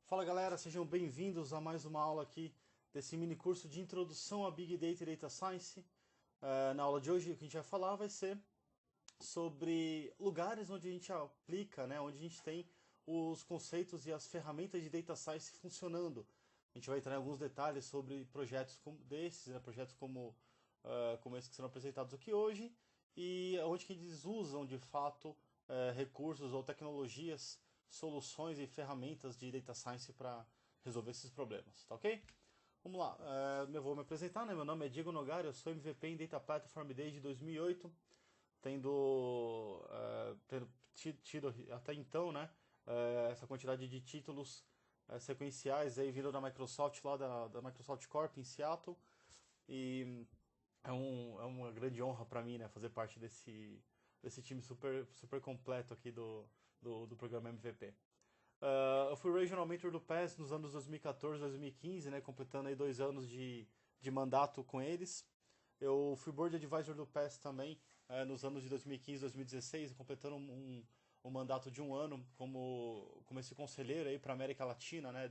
Fala galera, sejam bem-vindos a mais uma aula aqui desse mini curso de Introdução a Big Data e Data Science. Na aula de hoje o que a gente vai falar vai ser sobre lugares onde a gente aplica, né, onde a gente tem os conceitos e as ferramentas de Data Science funcionando. A gente vai entrar em alguns detalhes sobre projetos como desses, né, projetos como esses que serão apresentados aqui hoje, e onde que eles usam de fato recursos ou tecnologias, soluções e ferramentas de Data Science para resolver esses problemas, tá ok? Vamos lá, eu vou me apresentar, né? Meu nome é Diego Nogari, eu sou MVP em Data Platform desde 2008, tendo tido até então, né, essa quantidade de títulos sequenciais aí vindo da Microsoft, lá da Microsoft Corp em Seattle, e é uma grande honra para mim, né, fazer parte desse time super completo aqui do programa MVP. Eu fui Regional Mentor do PES nos anos 2014 2015, né, completando aí 2 anos de mandato com eles. Eu fui Board Advisor do PES também nos anos de 2015 2016, completando um mandato de 1 ano como esse conselheiro aí para a América Latina, né,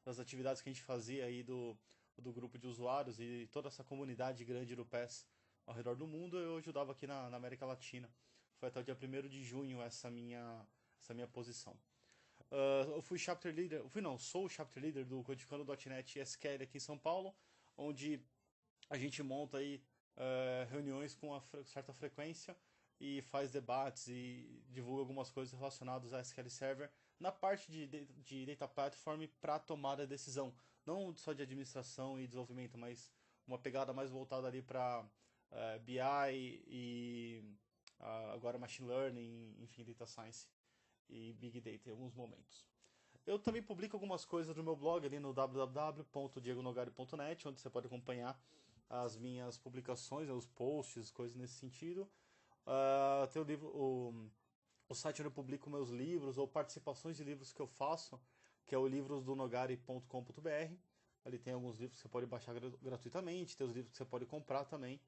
das atividades que a gente fazia aí do grupo de usuários e toda essa comunidade grande do PES ao redor do mundo. Eu ajudava aqui na América Latina. Foi até o dia 1º de junho essa minha posição. Eu fui chapter leader, sou o chapter leader do Codicando.net SQL aqui em São Paulo, onde a gente monta aí reuniões com certa frequência e faz debates e divulga algumas coisas relacionadas a SQL Server na parte de Data Platform para tomada de decisão, não só de administração e desenvolvimento, mas uma pegada mais voltada ali para BI e agora Machine Learning, enfim, Data Science e Big Data em alguns momentos. Eu também publico algumas coisas no meu blog ali no www.diegonogari.net, onde você pode acompanhar as minhas publicações, os posts, coisas nesse sentido. Tem o site onde eu publico meus livros ou participações de livros que eu faço, que é o livrosdonogari.com.br. Ali tem alguns livros que você pode baixar gratuitamente, tem os livros que você pode comprar também,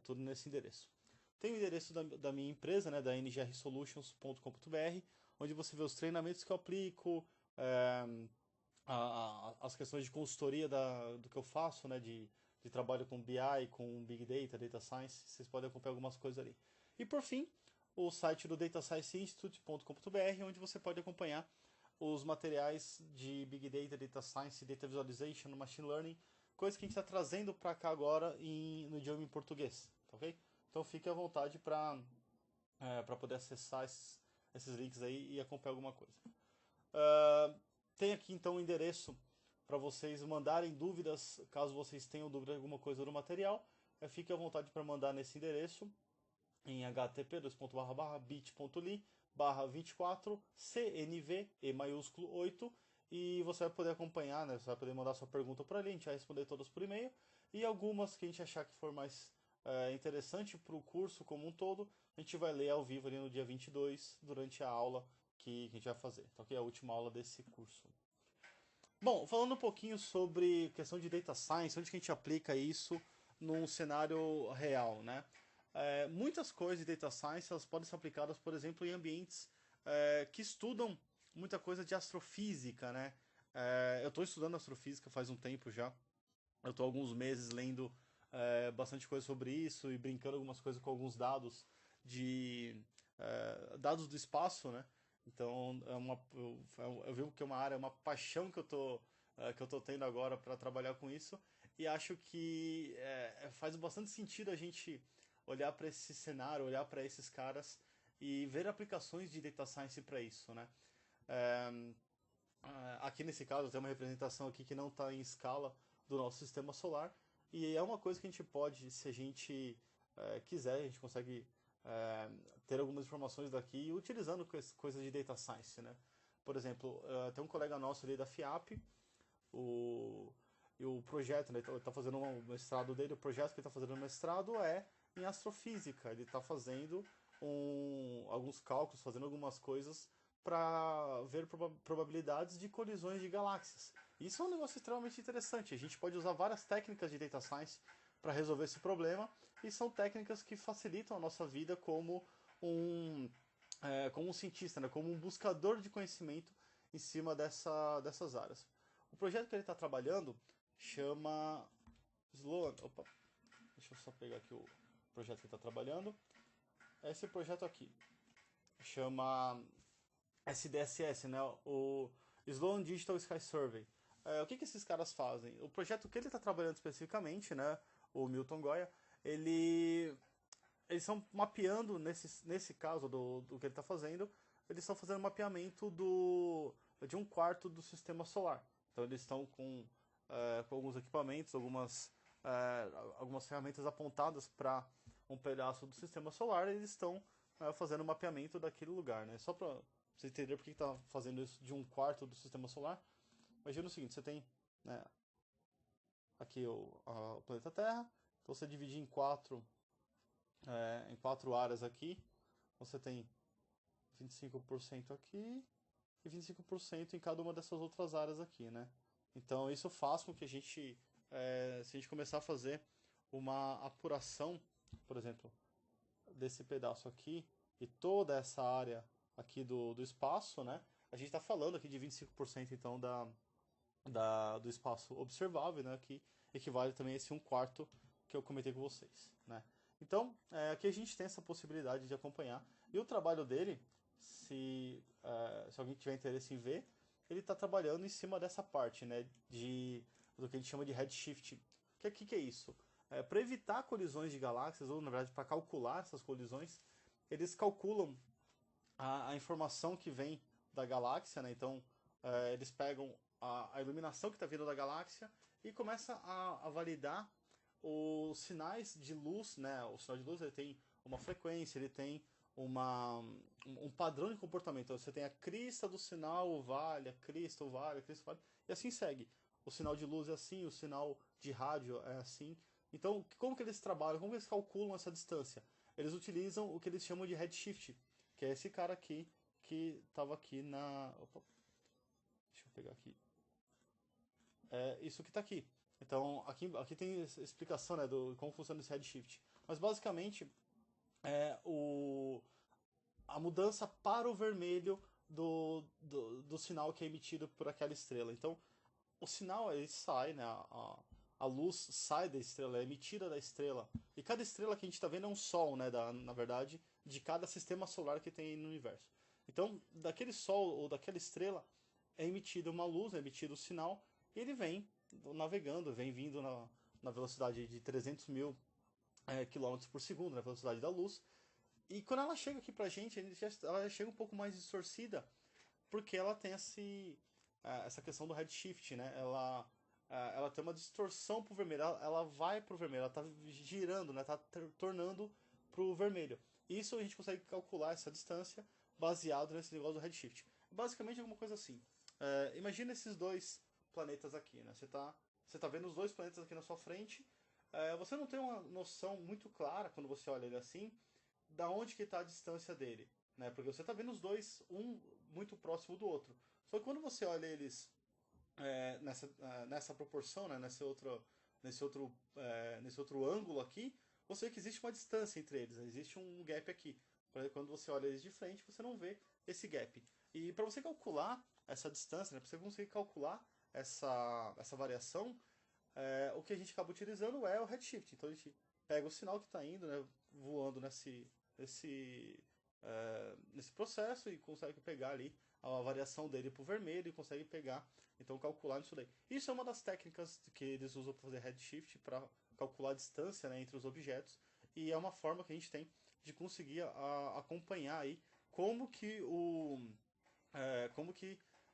tudo nesse endereço. Tem o endereço da minha empresa, né, da ngrSolutions.com.br, onde você vê os treinamentos que eu aplico, as questões de consultoria do que eu faço, né, de trabalho com BI, com Big Data, Data Science, vocês podem acompanhar algumas coisas ali. E por fim, o site do datascienceinstitute.com.br, onde você pode acompanhar os materiais de Big Data, Data Science, Data Visualization, Machine Learning, coisas que a gente está trazendo para cá agora no idioma em português, tá ok? Então fique à vontade para poder acessar esses links aí e acompanhar alguma coisa. Tem aqui então o endereço para vocês mandarem dúvidas, caso vocês tenham dúvida de alguma coisa do material, fique à vontade para mandar nesse endereço em http://bit.ly/24cnv e maiúsculo 8, e você vai poder acompanhar, né? Você vai poder mandar sua pergunta para ali, a gente vai responder todas por e-mail, e algumas que a gente achar que for mais interessante para o curso como um todo, a gente vai ler ao vivo ali no dia 22, durante a aula que a gente vai fazer. Então aqui é a última aula desse curso. Bom, falando um pouquinho sobre questão de Data Science, onde que a gente aplica isso num cenário real, né? Muitas coisas de Data Science elas podem ser aplicadas, por exemplo, em ambientes que estudam muita coisa de astrofísica, né? Eu estou estudando astrofísica faz um tempo já. Eu estou alguns meses lendo bastante coisa sobre isso e brincando algumas coisas com alguns dados dados do espaço, né? Então eu vejo que é uma área, uma paixão que eu tô tendo agora para trabalhar com isso, e acho que faz bastante sentido a gente olhar para esse cenário, olhar para esses caras e ver aplicações de data science para isso, né? É, Aqui nesse caso tem uma representação aqui que não está em escala do nosso sistema solar, e é uma coisa que a gente pode, se a gente quiser, a gente consegue ter algumas informações daqui utilizando coisas de data science, né? Por exemplo, tem um colega nosso ali da FIAP, o, e o projeto, né, ele está fazendo um mestrado dele, o projeto que ele está fazendo no mestrado é em astrofísica, ele está fazendo alguns cálculos, fazendo algumas coisas para ver probabilidades de colisões de galáxias. Isso é um negócio extremamente interessante. A gente pode usar várias técnicas de data science para resolver esse problema, e são técnicas que facilitam a nossa vida como um cientista, né? Como um buscador de conhecimento em cima dessas áreas. O projeto que ele está trabalhando chama Sloan. Opa, deixa eu só pegar aqui o projeto que ele está trabalhando. Esse projeto aqui chama SDSS, né? O Sloan Digital Sky Survey. O que esses caras fazem? O projeto que ele está trabalhando especificamente, né? O Milton Goya, eles estão mapeando, nesse caso do que ele está fazendo, eles estão fazendo mapeamento de um quarto do sistema solar. Então eles estão com alguns equipamentos, algumas ferramentas apontadas para um pedaço do sistema solar, e eles estão fazendo o mapeamento daquele lugar, né? Só para você entender por que está fazendo isso de um quarto do sistema solar. Imagina o seguinte, você tem, né, aqui o planeta Terra, então você divide em quatro áreas aqui, você tem 25% aqui e 25% em cada uma dessas outras áreas aqui, né? Então isso faz com que se a gente começar a fazer uma apuração, por exemplo, desse pedaço aqui e toda essa área aqui do espaço, né? A gente está falando aqui de 25% então do espaço observável, né? Que equivale também a esse 1/4 que eu comentei com vocês, né? Então, aqui a gente tem essa possibilidade de acompanhar. E o trabalho dele, se alguém tiver interesse em ver, ele está trabalhando em cima dessa parte, né? Do que a gente chama de redshift. O que é isso? Para evitar colisões de galáxias, ou na verdade para calcular essas colisões, eles calculam a informação que vem da galáxia, né? Então eles pegam a iluminação que está vindo da galáxia e começam a validar os sinais de luz, né? O sinal de luz ele tem uma frequência, ele tem um padrão de comportamento. Então você tem a crista do sinal, o vale, a crista, o vale, e assim segue. O sinal de luz é assim, o sinal de rádio é assim. Então, como que eles trabalham, como que eles calculam essa distância? Eles utilizam o que eles chamam de redshift, que é esse cara aqui, que estava aqui na... Opa, deixa eu pegar aqui. Isso que está aqui. Então, aqui tem explicação, né, do como funciona esse redshift. Mas, basicamente, a mudança para o vermelho do sinal que é emitido por aquela estrela. Então, o sinal ele sai, né, a luz sai da estrela, é emitida da estrela. E cada estrela que a gente está vendo é um sol, né, na verdade, de cada sistema solar que tem no universo. Então, daquele sol ou daquela estrela é emitida uma luz, é emitido o sinal, e ele vem navegando, vem vindo na velocidade de 300 mil quilômetros por segundo, na velocidade da luz. E quando ela chega aqui pra gente, ela chega um pouco mais distorcida, porque ela tem essa questão do redshift, né? Ela tem uma distorção pro vermelho, ela vai pro vermelho, ela tá girando, né? Tá tornando pro vermelho. Isso a gente consegue calcular essa distância baseado nesse negócio do redshift. Basicamente alguma coisa assim. Imagina esses dois planetas aqui, né? Você tá vendo os dois planetas aqui na sua frente. Você não tem uma noção muito clara quando você olha ele assim, da onde que está a distância dele, né? Porque você está vendo os dois, um muito próximo do outro. Só que quando você olha eles nessa proporção, né? Nesse outro ângulo aqui, você vê que existe uma distância entre eles, né? Existe um gap aqui. Quando você olha eles de frente, você não vê esse gap. E para você calcular essa distância, né? Para você conseguir calcular essa variação, o que a gente acaba utilizando é o redshift. Então a gente pega o sinal que está indo, né, voando nesse processo e consegue pegar ali a variação dele para o vermelho e consegue pegar, então calcular isso daí. Isso é uma das técnicas que eles usam para fazer redshift, para calcular a distância, né, entre os objetos, e é uma forma que a gente tem de conseguir acompanhar aí como que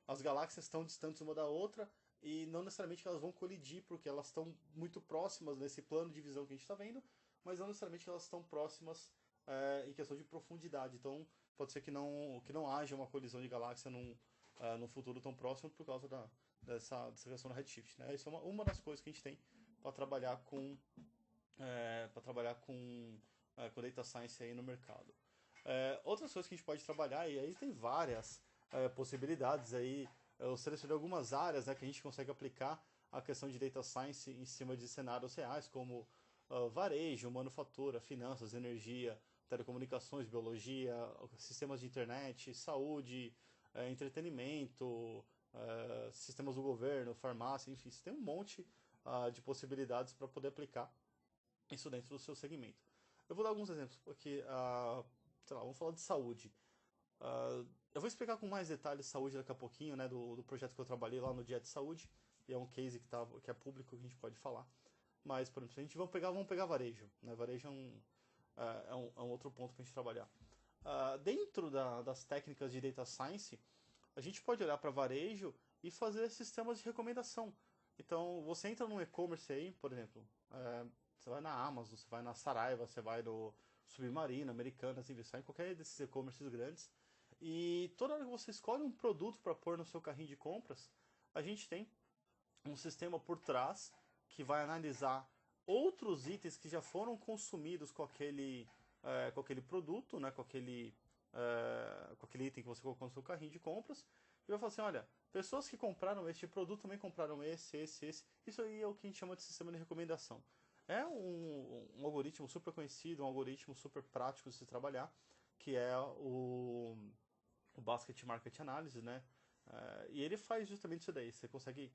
as galáxias estão distantes uma da outra, e não necessariamente que elas vão colidir, porque elas estão muito próximas nesse plano de visão que a gente está vendo, mas não necessariamente que elas estão próximas em questão de profundidade. Então, pode ser que não haja uma colisão de galáxia num futuro tão próximo por causa dessa questão do redshift, né? Isso é uma das coisas que a gente tem para trabalhar com data science aí no mercado. Outras coisas que a gente pode trabalhar, e aí tem várias possibilidades aí. Eu selecionei algumas áreas, né, que a gente consegue aplicar a questão de data science em cima de cenários reais, como varejo, manufatura, finanças, energia, telecomunicações, biologia, sistemas de internet, saúde, entretenimento, sistemas do governo, farmácia, enfim, você tem um monte de possibilidades para poder aplicar isso dentro do seu segmento. Eu vou dar alguns exemplos, porque, sei lá, vamos falar de saúde. Eu vou explicar com mais detalhes saúde daqui a pouquinho, né, do projeto que eu trabalhei lá no Dia de Saúde, e é um case que é público que a gente pode falar. Mas, por exemplo, a gente vamos pegar varejo, né? Varejo é um outro ponto para a gente trabalhar. Dentro das técnicas de Data Science, a gente pode olhar para varejo e fazer sistemas de recomendação. Então, você entra num e-commerce aí, por exemplo, você vai na Amazon, você vai na Saraiva, você vai no Submarino, Americanas, enfim, você vai em qualquer desses e-commerces grandes. E toda hora que você escolhe um produto para pôr no seu carrinho de compras, a gente tem um sistema por trás que vai analisar outros itens que já foram consumidos com aquele produto, né, com aquele item que você colocou no seu carrinho de compras, e vai falar assim, olha, pessoas que compraram este produto também compraram esse. Isso aí é o que a gente chama de sistema de recomendação. É um algoritmo super conhecido, um algoritmo super prático de se trabalhar, que é o Basket Market Analysis, né? E ele faz justamente isso daí. Você consegue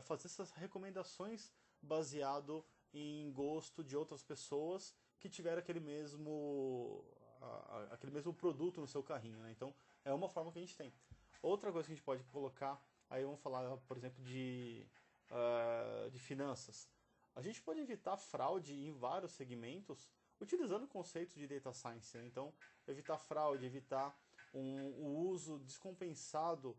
fazer essas recomendações baseado em gosto de outras pessoas que tiveram aquele mesmo produto no seu carrinho, né? Então, é uma forma que a gente tem. Outra coisa que a gente pode colocar, aí vamos falar, por exemplo, de finanças. A gente pode evitar fraude em vários segmentos utilizando o conceito de Data Science, né? Então, evitar fraude, evitar o uso descompensado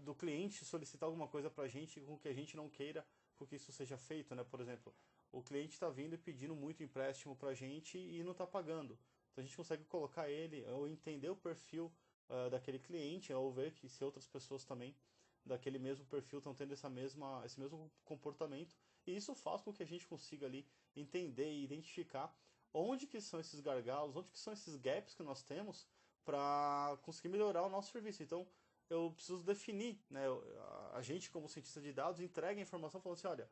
do cliente solicitar alguma coisa para a gente com que a gente não queira que isso seja feito, né? Por exemplo, o cliente está vindo e pedindo muito empréstimo para a gente e não está pagando. Então a gente consegue colocar ele ou entender o perfil daquele cliente ou ver que se outras pessoas também daquele mesmo perfil estão tendo esse mesmo comportamento, e isso faz com que a gente consiga ali entender e identificar onde que são esses gargalos, onde que são esses gaps que nós temos para conseguir melhorar o nosso serviço. Então, eu preciso definir, né, a gente como cientista de dados entrega a informação falando assim, olha,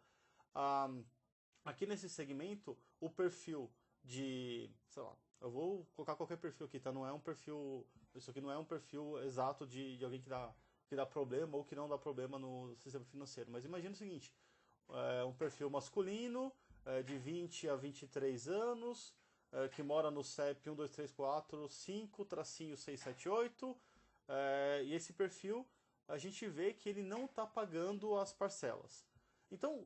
aqui nesse segmento, o perfil sei lá, eu vou colocar qualquer perfil aqui, tá? Não é um perfil, isso aqui não é um perfil exato de alguém que dá problema ou que não dá problema no sistema financeiro. Mas imagina o seguinte, um perfil masculino, de 20 a 23 anos, que mora no CEP 12345-5-678, e esse perfil a gente vê que ele não está pagando as parcelas. Então,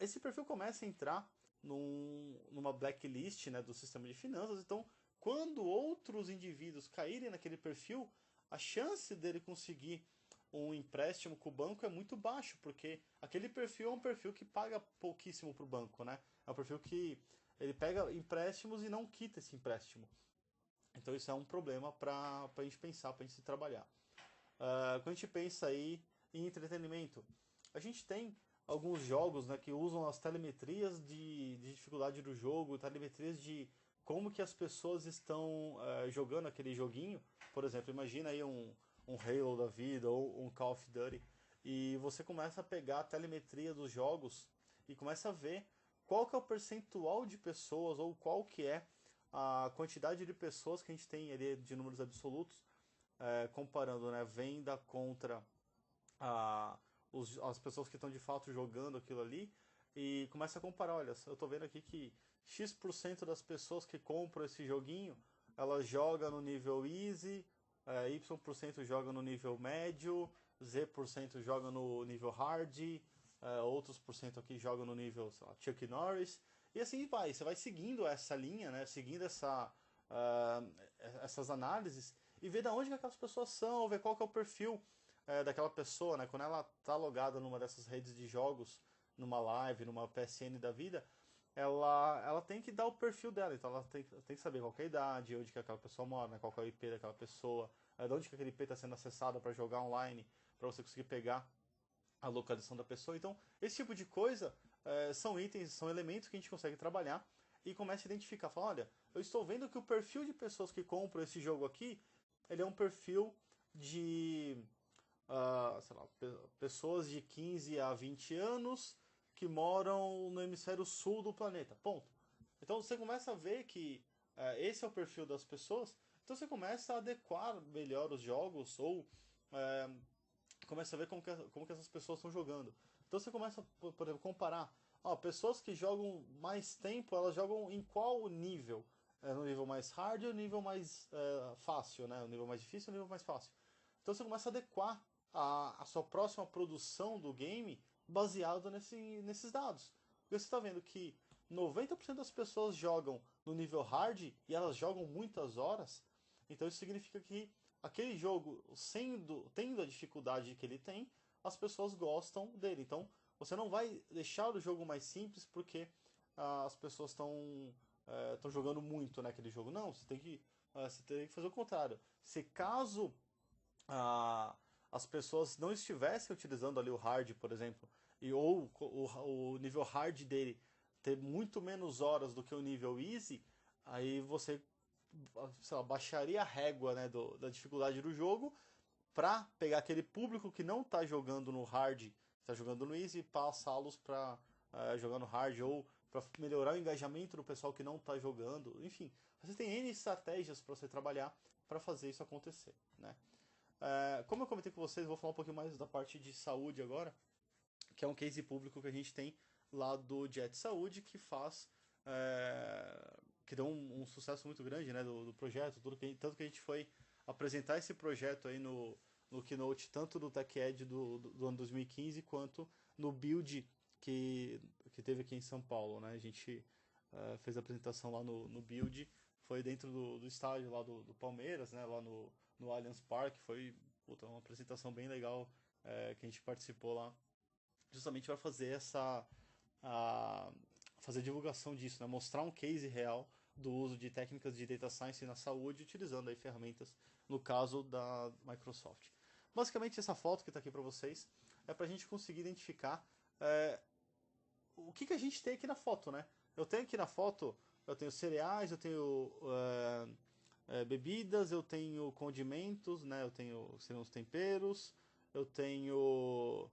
esse perfil começa a entrar numa blacklist, né, do sistema de finanças. Então, quando outros indivíduos caírem naquele perfil, a chance dele conseguir um empréstimo com o banco é muito baixo, porque aquele perfil é um perfil que paga pouquíssimo para o banco, né? É um perfil que ele pega empréstimos e não quita esse empréstimo. Então isso é um problema para a gente pensar, para a gente trabalhar. Quando a gente pensa aí em entretenimento, a gente tem alguns jogos, né, que usam as telemetrias de dificuldade do jogo, telemetrias de como que as pessoas estão jogando aquele joguinho. Por exemplo, imagina aí um Halo da vida ou um Call of Duty, e você começa a pegar a telemetria dos jogos e começa a ver qual que é o percentual de pessoas ou qual que é a quantidade de pessoas que a gente tem ali de números absolutos, comparando, né, venda contra as pessoas que estão de fato jogando aquilo ali, e começa a comparar, olha, eu estou vendo aqui que X% das pessoas que compram esse joguinho, elas jogam no nível easy, Y% joga no nível médio, Z% joga no nível hard, outros por cento aqui jogam no nível, sei lá, Chuck Norris, e assim vai, você vai seguindo essa linha, né, seguindo essas análises, e ver de onde que aquelas pessoas são, ver qual que é o perfil daquela pessoa, né, quando ela está logada numa dessas redes de jogos, numa live, numa PSN da vida, ela tem que dar o perfil dela, então ela tem que saber qual que é a idade, onde que aquela pessoa mora, né, qual que é o IP daquela pessoa, de onde que aquele IP está sendo acessado para jogar online, para você conseguir pegar a localização da pessoa. Então, esse tipo de coisa são itens, são elementos que a gente consegue trabalhar e começa a identificar, fala, olha, eu estou vendo que o perfil de pessoas que compram esse jogo aqui, ele é um perfil de sei lá, pessoas de 15 a 20 anos que moram no hemisfério sul do planeta. Ponto. Então você começa a ver que esse é o perfil das pessoas, Então você começa a adequar melhor os jogos ou é, começa a ver como que essas pessoas estão jogando. Então você começa, por exemplo, comparar. Ó, pessoas que jogam mais tempo, elas jogam em qual nível? No nível mais hard ou no nível mais fácil, né? O nível mais difícil ou o nível mais fácil. Então você começa a adequar a sua próxima produção do game baseado nesses dados. Porque você está vendo que 90% das pessoas jogam no nível hard e elas jogam muitas horas, então isso significa que aquele jogo, tendo a dificuldade que ele tem, as pessoas gostam dele. Então você não vai deixar o jogo mais simples porque as pessoas estão jogando muito naquele jogo. Não, você tem que fazer o contrário. Se caso ah, as pessoas não estivessem utilizando ali o hard, por exemplo, ou o nível hard dele ter muito menos horas do que o nível easy, aí você, sei lá, baixaria a régua, né, da dificuldade do jogo para pegar aquele público que não está jogando no hard, está jogando no easy, e passá-los para jogar no hard ou para melhorar o engajamento do pessoal que não está jogando. Enfim, você tem N estratégias para você trabalhar para fazer isso acontecer, né? Como eu comentei com vocês, vou falar um pouquinho mais da parte de saúde agora, que é um case público que a gente tem lá do Jet Saúde, que deu um sucesso muito grande, né, do projeto, tanto que a gente foi apresentar esse projeto aí no Keynote, tanto do TechEd do ano 2015, quanto no Build que teve aqui em São Paulo, né? A gente fez a apresentação lá no Build, foi dentro do estádio lá do Palmeiras, né? Lá no Allianz Parque, foi uma apresentação bem legal que a gente participou lá, justamente para fazer fazer divulgação disso, né? Mostrar um case real do uso de técnicas de data science na saúde, utilizando aí ferramentas, no caso da Microsoft. Basicamente, essa foto que está aqui para vocês é para a gente conseguir identificar o que a gente tem aqui na foto, né? Eu tenho aqui na foto, eu tenho cereais, eu tenho bebidas, eu tenho condimentos, né? Eu tenho, seriam os temperos, eu tenho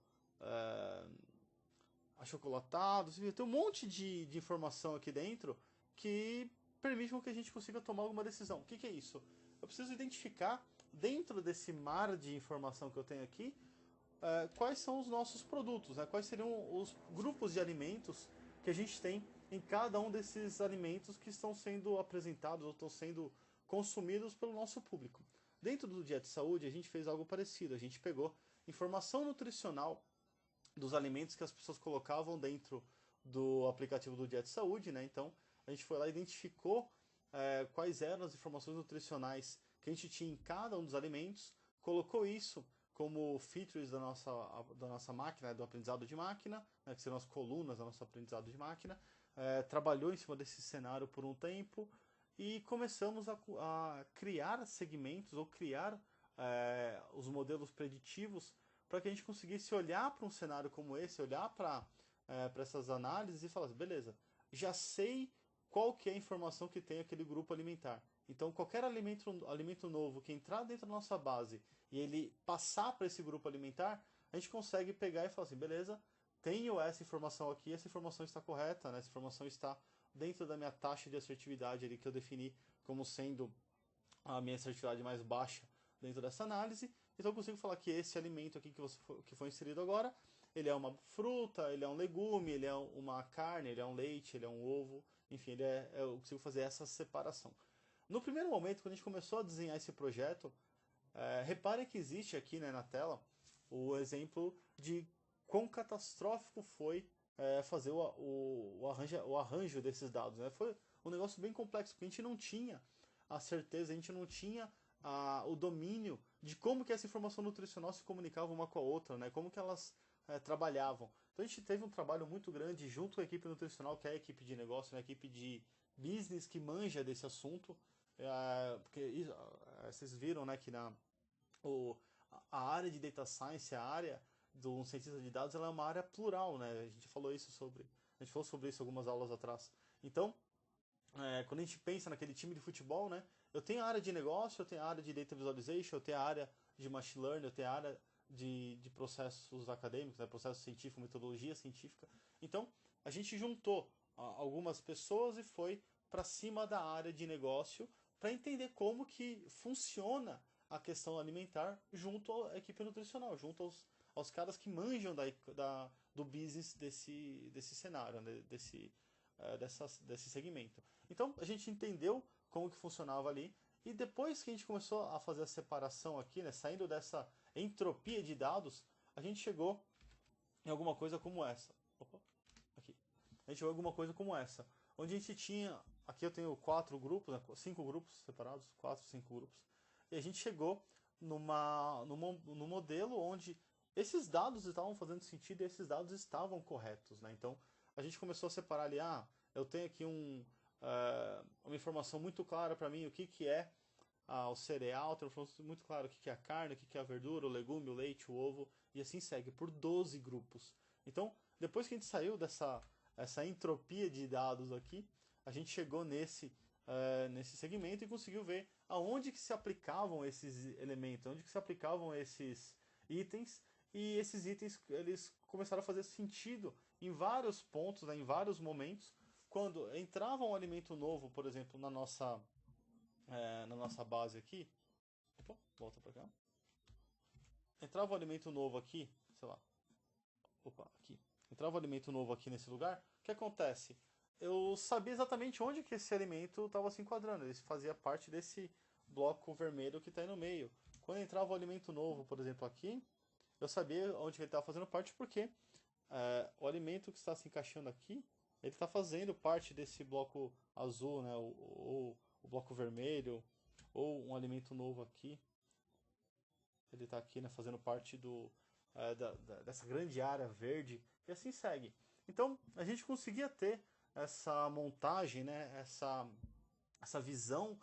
achocolatados, enfim, tem um monte de informação aqui dentro que permite que a gente consiga tomar alguma decisão. O que é isso? Eu preciso identificar, dentro desse mar de informação que eu tenho aqui, quais são os nossos produtos, né? Quais seriam os grupos de alimentos que a gente tem em cada um desses alimentos que estão sendo apresentados ou estão sendo consumidos pelo nosso público. Dentro do Dieta de Saúde, a gente fez algo parecido. A gente pegou informação nutricional dos alimentos que as pessoas colocavam dentro do aplicativo do Dieta de Saúde, né? Então, a gente foi lá e identificou quais eram as informações nutricionais que a gente tinha em cada um dos alimentos, colocou isso como features da nossa máquina, do aprendizado de máquina, né, que seriam as colunas do nosso aprendizado de máquina, trabalhou em cima desse cenário por um tempo e começamos a criar segmentos ou criar os modelos preditivos para que a gente conseguisse olhar para um cenário como esse, olhar para essas análises e falar assim, beleza, já sei qual que é a informação que tem aquele grupo alimentar. Então, qualquer alimento novo que entrar dentro da nossa base e ele passar para esse grupo alimentar, a gente consegue pegar e falar assim, beleza, tenho essa informação aqui, essa informação está correta, né? Essa informação está dentro da minha taxa de assertividade ali que eu defini como sendo a minha assertividade mais baixa dentro dessa análise. Então eu consigo falar que esse alimento aqui que foi inserido agora, ele é uma fruta, ele é um legume, ele é uma carne, ele é um leite, ele é um ovo, enfim, eu consigo fazer essa separação. No primeiro momento, quando a gente começou a desenhar esse projeto, reparem que existe aqui, né, na tela o exemplo de quão catastrófico foi fazer o arranjo desses dados. Né? Foi um negócio bem complexo, porque a gente não tinha a certeza, a gente não tinha o domínio de como que essa informação nutricional se comunicava uma com a outra, né? Como que elas trabalhavam. Então a gente teve um trabalho muito grande junto com a equipe nutricional, que é a equipe de negócio, né? A equipe de business que manja desse assunto. Porque vocês viram, né, que a área de data science, a área do cientista de dados, ela é uma área plural, né? A gente falou sobre isso algumas aulas atrás. Então, quando a gente pensa naquele time de futebol, né? Eu tenho a área de negócio, eu tenho a área de data visualization, eu tenho a área de machine learning, eu tenho a área de processos acadêmicos, né? Processo científico, metodologia científica. Então, a gente juntou algumas pessoas e foi para cima da área de negócio para entender como que funciona a questão alimentar junto à equipe nutricional, junto aos caras que manjam do business desse cenário, né, desse segmento. Então a gente entendeu como que funcionava ali, e depois que a gente começou a fazer a separação aqui, né, saindo dessa entropia de dados, a gente chegou em alguma coisa como essa. Opa, aqui. A gente chegou em alguma coisa como essa, onde a gente tinha, aqui eu tenho 4 grupos, né, 5 grupos separados, 4, 5 grupos, e a gente chegou num modelo onde esses dados estavam fazendo sentido e esses dados estavam corretos, né? Então a gente começou a separar ali, eu tenho aqui uma informação muito clara para mim o que é o cereal, tem uma informação muito clara o que é a carne, o que é a verdura, o legume, o leite, o ovo, e assim segue, por 12 grupos. Então, depois que a gente saiu essa entropia de dados aqui, a gente chegou nesse segmento e conseguiu ver aonde que se aplicavam esses elementos, onde que se aplicavam esses itens, e esses itens eles começaram a fazer sentido em vários pontos, né, em vários momentos, quando entrava um alimento novo, por exemplo, na nossa base aqui. Opa, volta pra cá. Entrava um alimento novo aqui, sei lá. Opa, aqui. Entrava um alimento novo aqui nesse lugar. O que acontece? Eu sabia exatamente onde que esse alimento estava se enquadrando. Ele fazia parte desse bloco vermelho que está aí no meio. Quando entrava um alimento novo, por exemplo, aqui, eu sabia onde ele estava fazendo parte porque o alimento que está se encaixando aqui, ele está fazendo parte desse bloco azul, né, ou o bloco vermelho, ou um alimento novo aqui. Ele está aqui, né, fazendo parte dessa grande área verde, e assim segue. Então, a gente conseguia ter essa montagem, né, essa visão,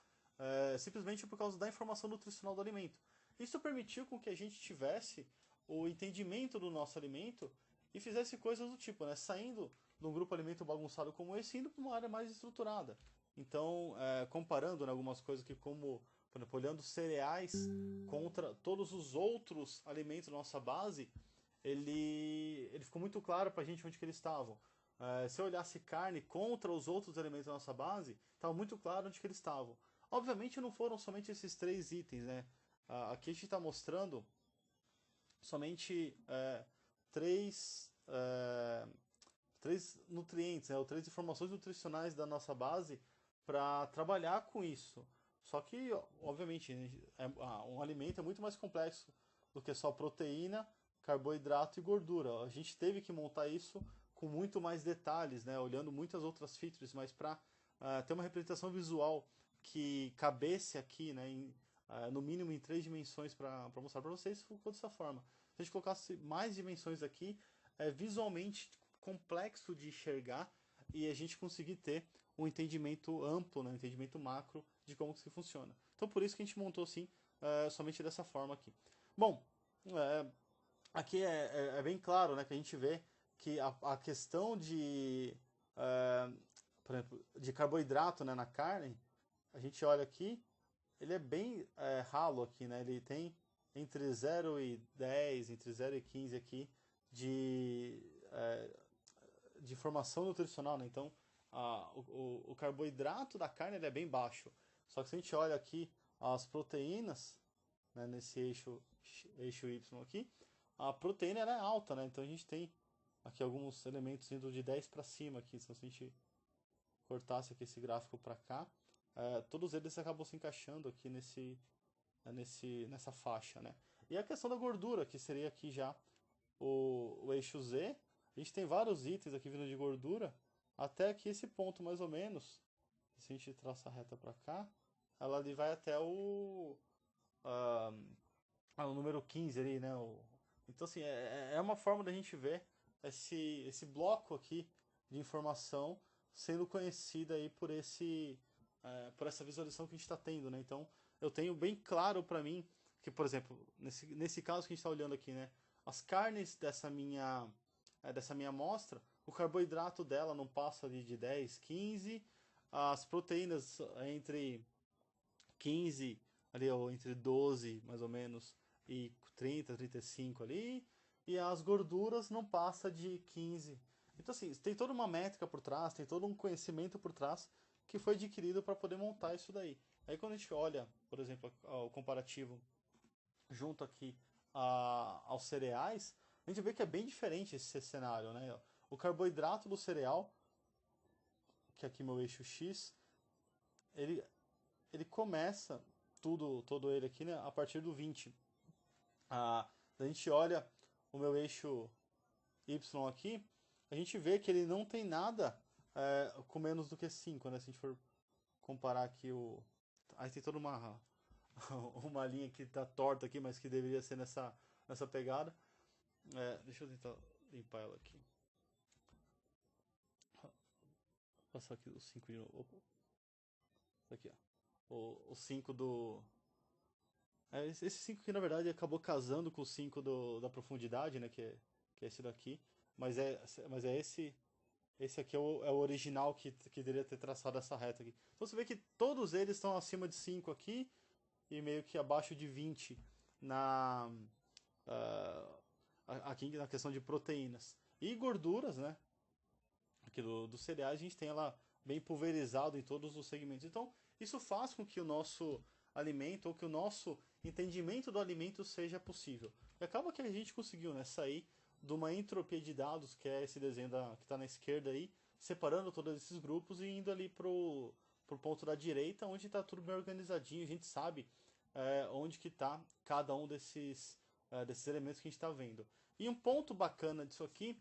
simplesmente por causa da informação nutricional do alimento. Isso permitiu com que a gente tivesse o entendimento do nosso alimento e fizesse coisas do tipo, né, saindo de um grupo alimento bagunçado como esse, indo para uma área mais estruturada. Então, comparando, né, algumas coisas que, como, por exemplo, olhando cereais contra todos os outros alimentos da nossa base, ele ficou muito claro para a gente onde que eles estavam. Se eu olhasse carne contra os outros alimentos da nossa base, estava muito claro onde que eles estavam. Obviamente não foram somente esses 3 itens, né? Aqui a gente está mostrando somente 3 nutrientes, né, ou 3 informações nutricionais da nossa base para trabalhar com isso. Só que, obviamente, um alimento é muito mais complexo do que só proteína, carboidrato e gordura. A gente teve que montar isso com muito mais detalhes, né, olhando muitas outras features, mas para ter uma representação visual que cabesse aqui, né, no mínimo em 3 dimensões para mostrar para vocês, ficou dessa forma. Se a gente colocasse mais dimensões aqui, é visualmente complexo de enxergar e a gente conseguir ter um entendimento amplo, né, um entendimento macro de como que isso funciona. Então por isso que a gente montou assim, somente dessa forma aqui. Bom, aqui é bem claro, né, que a gente vê que a questão por exemplo, de carboidrato, né, na carne, a gente olha aqui, ele é bem ralo aqui, né, ele tem entre 0 e 10, entre 0 e 15 aqui de informação nutricional, né? Então, o carboidrato da carne ele é bem baixo. Só que se a gente olha aqui as proteínas, né, nesse eixo Y aqui, a proteína ela é alta, né? Então a gente tem aqui alguns elementos indo de 10 para cima aqui. Então, se a gente cortasse aqui esse gráfico para cá, todos eles acabam se encaixando aqui nessa faixa, né? E a questão da gordura, que seria aqui já o eixo Z, a gente tem vários itens aqui vindo de gordura, até aqui esse ponto mais ou menos. Se a gente traça a reta para cá, ela ali vai até o número 15 ali, né? Então assim, é uma forma da gente ver esse bloco aqui de informação sendo conhecida aí por essa visualização que a gente está tendo, né? Então eu tenho bem claro para mim que, por exemplo, nesse caso que a gente está olhando aqui, né? As carnes dessa minha amostra, o carboidrato dela não passa ali de 10, 15, as proteínas entre 15 ali, ou entre 12 mais ou menos e 30, 35 ali, e as gorduras não passa de 15. Então assim, tem toda uma métrica por trás, tem todo um conhecimento por trás que foi adquirido para poder montar isso daí. Aí quando a gente olha, por exemplo, o comparativo junto aqui aos cereais, a gente vê que é bem diferente esse cenário, né? O carboidrato do cereal, que é aqui meu eixo X, ele, ele começa todo ele aqui, né, a partir do 20. A gente olha o meu eixo Y aqui, a gente vê que ele não tem nada com menos do que 5, né? Se a gente for comparar aqui o... Aí tem toda uma linha que tá torta aqui, mas que deveria ser nessa pegada. Deixa eu tentar limpar ela aqui. Vou passar aqui os 5 de novo. Opa. Aqui, ó. O 5 do... esse 5 aqui, na verdade, acabou casando com o 5 da profundidade, né? Que é esse daqui. Mas esse aqui é o original que deveria ter traçado essa reta aqui. Então você vê que todos eles estão acima de 5 aqui e meio que abaixo de 20 na, uh, aqui na questão de proteínas. E gorduras, né? Aqui dos cereais a gente tem ela bem pulverizado em todos os segmentos. Então isso faz com que o nosso alimento, ou que o nosso entendimento do alimento seja possível. E acaba que a gente conseguiu, né, sair de uma entropia de dados, que é esse desenho que está na esquerda aí, separando todos esses grupos e indo ali pro ponto da direita, onde está tudo bem organizadinho, a gente sabe onde que está cada um desses elementos que a gente está vendo. E um ponto bacana disso aqui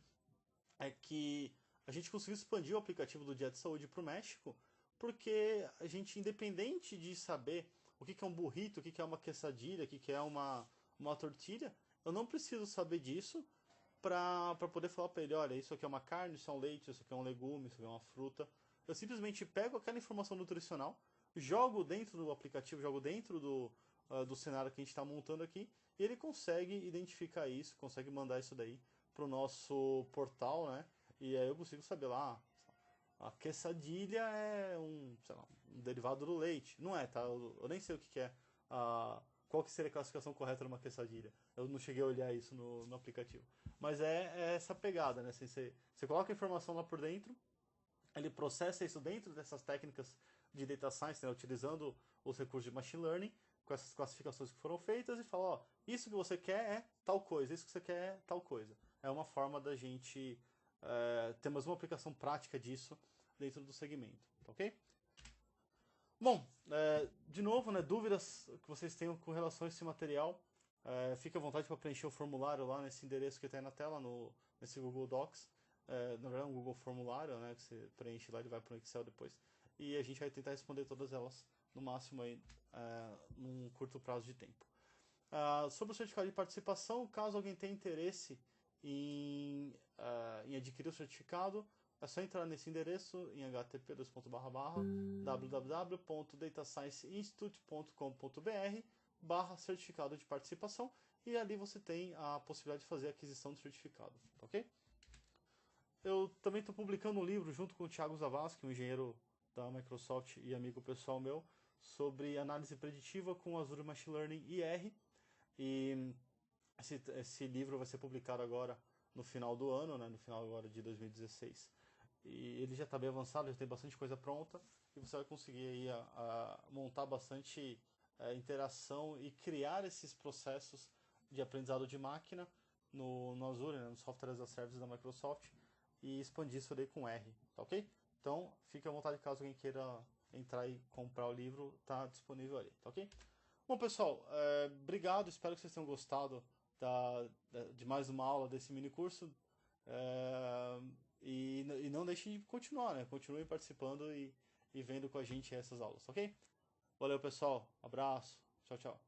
é que a gente conseguiu expandir o aplicativo do Dia de Saúde para o México, porque a gente, independente de saber o que é um burrito, o que é uma quesadilha, o que é uma tortilha, eu não preciso saber disso para poder falar para ele, olha, isso aqui é uma carne, isso é um leite, isso aqui é um legume, isso aqui é uma fruta. Eu simplesmente pego aquela informação nutricional, jogo dentro do aplicativo, jogo dentro do cenário que a gente está montando aqui, e ele consegue identificar isso, consegue mandar isso daí para o nosso portal, né? E aí eu consigo saber lá, a quesadilha é sei lá, um derivado do leite. Não é, tá? Eu nem sei o que é. Qual que seria a classificação correta numa quesadilha. Eu não cheguei a olhar isso no aplicativo. Mas é essa pegada, né? Assim, você coloca a informação lá por dentro, ele processa isso dentro dessas técnicas de data science, né? Utilizando os recursos de machine learning, com essas classificações que foram feitas, e fala, ó, isso que você quer é tal coisa, isso que você quer é tal coisa. É uma forma da gente ter mais uma aplicação prática disso dentro do segmento, ok? Bom, de novo, né, dúvidas que vocês tenham com relação a esse material, fique à vontade para preencher o formulário lá nesse endereço que está aí na tela, nesse Google Docs. Na verdade é um Google Formulário, né, que você preenche lá, ele vai para o Excel depois. E a gente vai tentar responder todas elas, no máximo, aí, num curto prazo de tempo. Sobre o certificado de participação, caso alguém tenha interesse em adquirir o certificado, é só entrar nesse endereço em http://www.datascienceinstitute.com.br/certificado de participação, e ali você tem a possibilidade de fazer a aquisição do certificado, ok? Eu também estou publicando um livro junto com o Thiago Zavascki, um engenheiro da Microsoft e amigo pessoal meu, sobre análise preditiva com Azure Machine Learning e R. E esse livro vai ser publicado agora no final do ano, né, no final agora de 2016. E ele já está bem avançado, já tem bastante coisa pronta, e você vai conseguir aí montar bastante interação e criar esses processos de aprendizado de máquina no Azure, né, no Software as a Service da Microsoft, e expandir isso daí com R, tá ok? Então, fique à vontade caso alguém queira entrar e comprar o livro, tá disponível ali, tá ok? Bom, pessoal, obrigado, espero que vocês tenham gostado de mais uma aula desse mini curso. E não deixem de continuar, né? Continuem participando e vendo com a gente essas aulas, ok? Valeu, pessoal. Abraço. Tchau, tchau.